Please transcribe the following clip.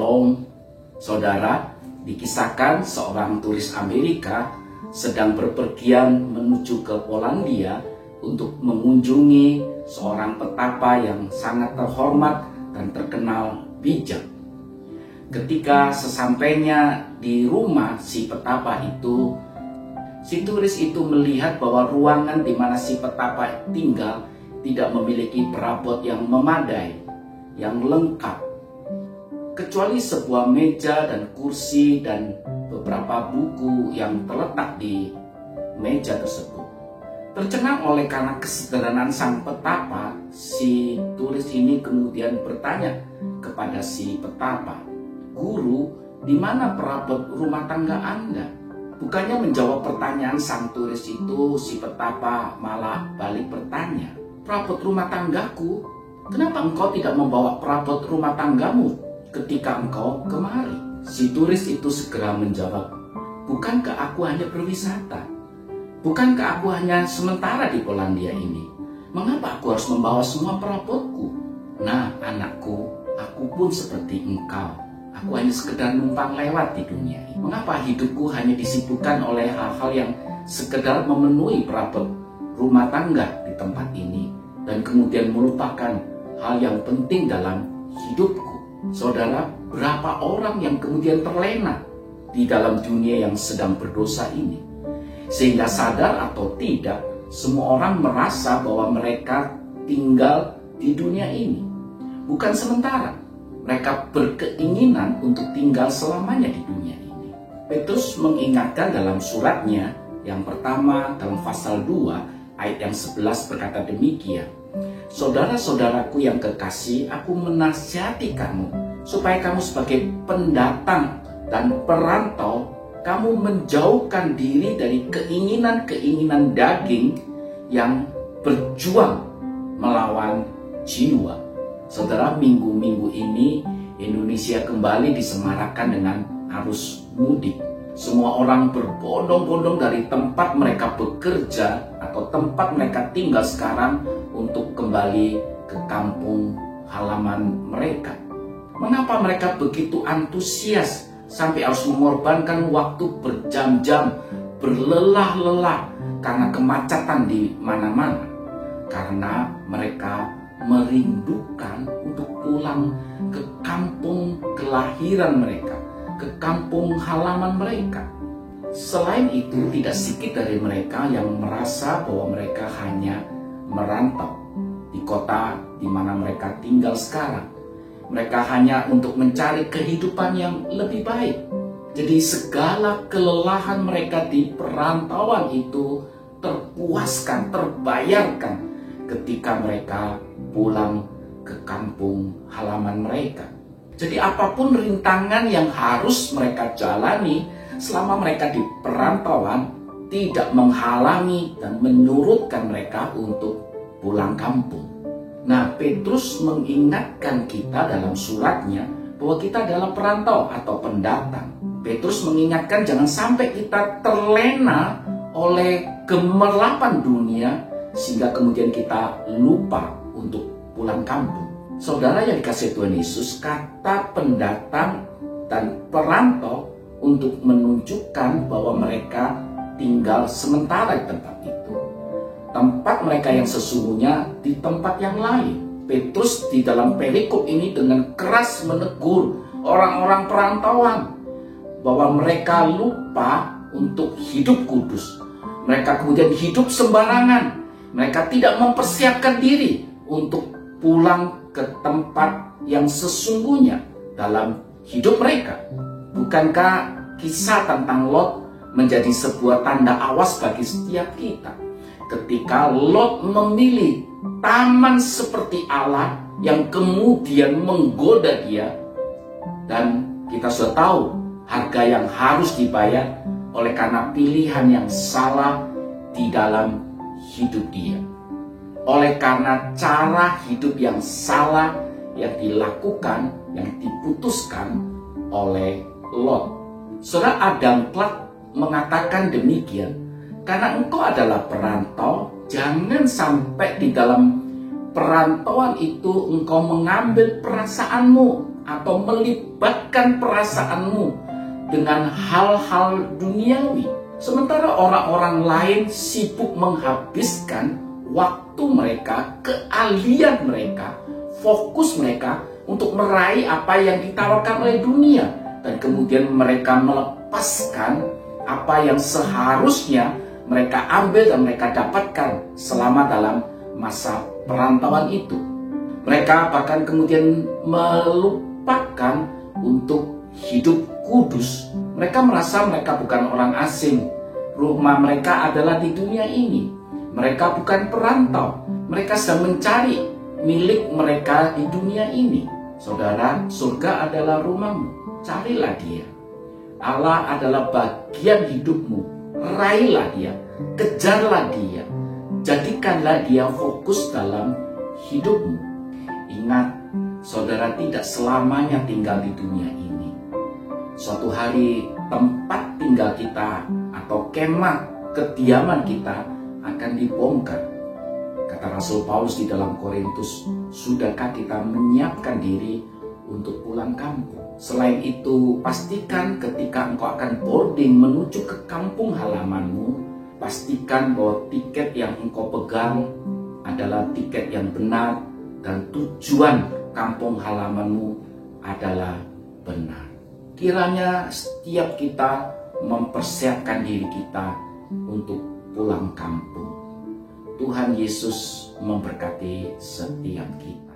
Shalom, saudara. Dikisahkan seorang turis Amerika sedang berpergian menuju ke Polandia untuk mengunjungi seorang petapa yang sangat terhormat dan terkenal bijak. Ketika sesampainya di rumah si petapa itu, si turis itu melihat bahwa ruangan di mana si petapa tinggal tidak memiliki perabot yang memadai, yang lengkap, kecuali sebuah meja dan kursi dan beberapa buku yang terletak di meja tersebut. Tercengang oleh karena kesederhanaan sang petapa, si turis ini kemudian bertanya kepada si petapa, "Guru, di mana perabot rumah tangga Anda?" Bukannya menjawab pertanyaan sang turis itu, si petapa malah balik bertanya, "Perabot rumah tanggaku? Kenapa engkau tidak membawa perabot rumah tanggamu ketika engkau kemari?" Si turis itu segera menjawab, "Bukankah aku hanya berwisata? Bukankah aku hanya sementara di Polandia ini? Mengapa aku harus membawa semua perabotku? Nah, anakku, aku pun seperti engkau. Aku hanya sekedar numpang lewat di dunia ini. Mengapa hidupku hanya disibukkan oleh hal-hal yang sekedar memenuhi perabot rumah tangga di tempat ini, dan kemudian melupakan hal yang penting dalam hidupku?" Saudara, berapa orang yang kemudian terlena di dalam dunia yang sedang berdosa ini, sehingga sadar atau tidak, semua orang merasa bahwa mereka tinggal di dunia ini bukan sementara. Mereka berkeinginan untuk tinggal selamanya di dunia ini. Petrus mengingatkan dalam suratnya yang pertama dalam pasal 2 ayat yang 11 berkata demikian, "Saudara-saudaraku yang kekasih, aku menasihati kamu supaya kamu sebagai pendatang dan perantau, kamu menjauhkan diri dari keinginan-keinginan daging yang berjuang melawan jiwa." Saudara, minggu-minggu ini Indonesia kembali disemarakan dengan arus mudik. Semua orang berbondong-bondong dari tempat mereka bekerja atau tempat mereka tinggal sekarang untuk kembali ke kampung halaman mereka. Mengapa mereka begitu antusias sampai harus mengorbankan waktu berjam-jam, berlelah-lelah karena kemacetan di mana-mana? Karena mereka merindukan untuk pulang ke kampung kelahiran mereka, ke kampung halaman mereka. Selain itu, tidak sedikit dari mereka yang merasa bahwa mereka hanya merantau di kota di mana mereka tinggal sekarang. Mereka hanya untuk mencari kehidupan yang lebih baik. Jadi segala kelelahan mereka di perantauan itu terpuaskan, terbayarkan ketika mereka pulang ke kampung halaman mereka. Jadi apapun rintangan yang harus mereka jalani selama mereka di perantauan tidak menghalangi dan menyurutkan mereka untuk pulang kampung. Nah, Petrus mengingatkan kita dalam suratnya bahwa kita adalah perantau atau pendatang. Petrus mengingatkan jangan sampai kita terlena oleh gemerlapan dunia sehingga kemudian kita lupa untuk pulang kampung. Saudara yang dikasihi Tuhan Yesus, kata pendatang dan perantau untuk menunjukkan bahwa mereka tinggal sementara di tempat itu. Tempat mereka yang sesungguhnya di tempat yang lain. Petrus di dalam perikop ini dengan keras menegur orang-orang perantauan bahwa mereka lupa untuk hidup kudus. Mereka kemudian hidup sembarangan. Mereka tidak mempersiapkan diri untuk pulang ke tempat yang sesungguhnya dalam hidup mereka. Bukankah kisah tentang Lot menjadi sebuah tanda awas bagi setiap kita? Ketika Lot memilih taman seperti Allah yang kemudian menggoda dia, dan kita sudah tahu harga yang harus dibayar oleh karena pilihan yang salah di dalam hidup dia. Oleh karena cara hidup yang salah yang dilakukan, yang diputuskan oleh Lot. Saudara, Adam Clark mengatakan demikian, karena engkau adalah perantau, jangan sampai di dalam perantauan itu engkau mengambil perasaanmu atau melibatkan perasaanmu dengan hal-hal duniawi. Sementara orang-orang lain sibuk menghabiskan waktu mereka, keahlian mereka, fokus mereka untuk meraih apa yang ditawarkan oleh dunia. Dan kemudian mereka melepaskan apa yang seharusnya mereka ambil dan mereka dapatkan selama dalam masa perantauan itu. Mereka bahkan kemudian melupakan untuk hidup kudus. Mereka merasa mereka bukan orang asing. Rumah mereka adalah di dunia ini. Mereka bukan perantau. Mereka sedang mencari milik mereka di dunia ini. Saudara, surga adalah rumahmu. Carilah dia. Allah adalah bagian hidupmu. Raihlah dia. Kejarlah dia. Jadikanlah dia fokus dalam hidupmu. Ingat, saudara tidak selamanya tinggal di dunia ini. Suatu hari tempat tinggal kita atau kemah kediaman kita akan dibongkar. Kata Rasul Paulus di dalam Korintus, sudahkah kita menyiapkan diri untuk pulang kampung? Selain itu, pastikan ketika engkau akan boarding menuju ke kampung halamanmu, pastikan bahwa tiket yang engkau pegang adalah tiket yang benar dan tujuan kampung halamanmu adalah benar. Kiranya setiap kita mempersiapkan diri kita untuk pulang kampung. Tuhan Yesus memberkati setiap kita.